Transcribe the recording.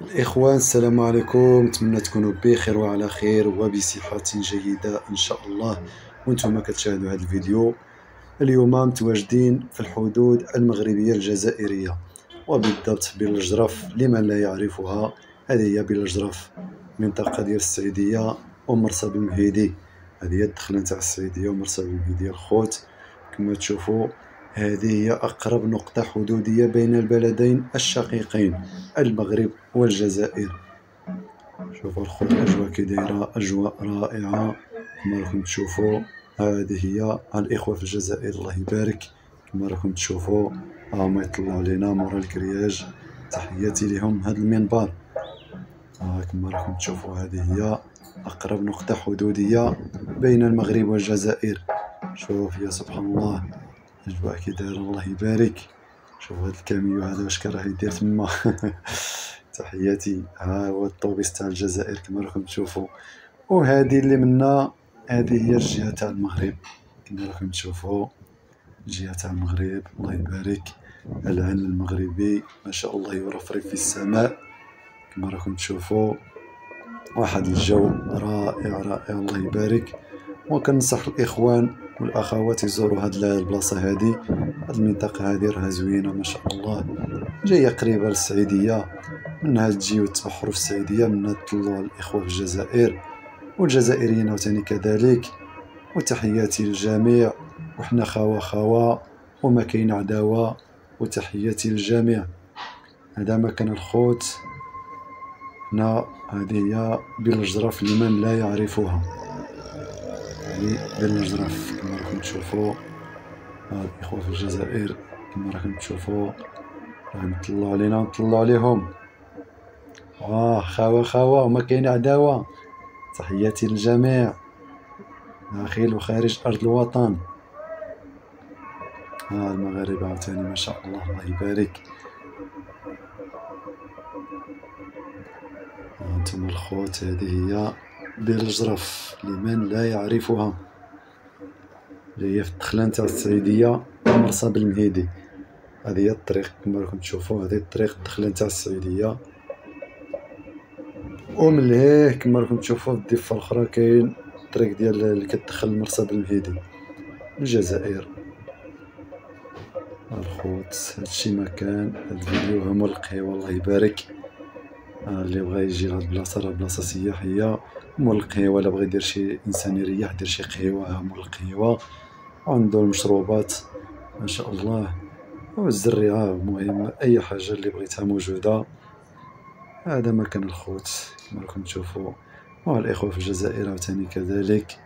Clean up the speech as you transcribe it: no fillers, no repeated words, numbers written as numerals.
الإخوان، السلام عليكم. نتمنى تكونوا بخير وعلى خير وبصحة جيدة إن شاء الله وانتم كتشاهدوا هذا الفيديو. اليوم متواجدين في الحدود المغربية الجزائرية، وبالضبط بلجرف. لمن لا يعرفها، هذه هي بلجرف، منطقة ديال السعيدية ومرسى بالمهيدي. هذه هي الدخلة نتاع السعيدية ومرسى بالمهيدي الخوت. كما تشوفوا، هذه هي أقرب نقطة حدودية بين البلدين الشقيقين المغرب والجزائر. شوفوا الخوت، الأجواء كي دايرة، أجواء رائعة كما راكم تشوفوا. هذه هي الإخوة في الجزائر، الله يبارك. كما راكم تشوفوا هما يطلعوا علينا مورا الكرياج. تحياتي لهم. هذا المنبر كما راكم تشوفوا، هذه هي أقرب نقطة حدودية بين المغرب والجزائر. شوف يا سبحان الله، الأجواء كي دايرة، الله يبارك. شوف هذا الكاميو هذا واش كان راه يدير تما. تحياتي. ها هو الطوبيس تاع الجزائر كما راكم تشوفوا. وهذه اللي منا، هذه هي الجهة تاع المغرب كما راكم تشوفوا. الجهة تاع المغرب، الله يبارك. العلم المغربي ما شاء الله يرفرف في السماء كما راكم تشوفوا. واحد الجو رائع رائع، الله يبارك. وكنصح الإخوان والأخوات يزوروا هاد البلاصة هادي. هاد المنطقة هادي راها زوينة ما شاء الله، جاية قريبة للسعيدية. منها تجيو تبحروا في السعيدية، منها تطلعوا على الإخوة في الجزائر والجزائريين عاوتاني كذلك. وتحياتي للجميع، وحنا خوا خوا وما كاين عداوة. وتحياتي للجميع. هذا مكان الخوت. هنا هذه هي بلجرف لمن لا يعرفها. هذه بلجرف كما راكم تشوفوا. الإخوة في الجزائر كما راكم تشوفوا راهم يطلعوا علينا ونطلعوا عليهم. خوا خوا وما كاين عداوة. تحياتي للجميع داخل وخارج أرض الوطن. المغاربة عاوتاني ما شاء الله، الله يبارك. هانتوما الخوت، هذه هي بلجرف لمن لا يعرفها، اللي هي في الدخلة نتاع السعيدية ومرسى بالمهيدي. هذه هي الطريق كما راكم تشوفوا، هذه الطريق الدخلة نتاع السعيدية. ومن لهيه كما راكم تشوفوا في الضفة الأخرى كاين الطريق ديال اللي كتدخل لمرسى بالمهيدي الجزائر. الخوت، هادشي مكان. هاد الفيديو هما القهيوة، الله يبارك. اللي بغا يجي لهاد البلاصة، راه بلاصة سياحية. مول القهيوة، الا بغا يدير شي انسان يريح يدير شي قهيوة، ها مول القهيوة. وعندو المشروبات ما شاء الله، والزريعة. المهم اي حاجة اللي بغيتها موجودة. هذا مكان الخوت كما راكم تشوفوا. والإخوة في الجزائر عاوتاني كذلك.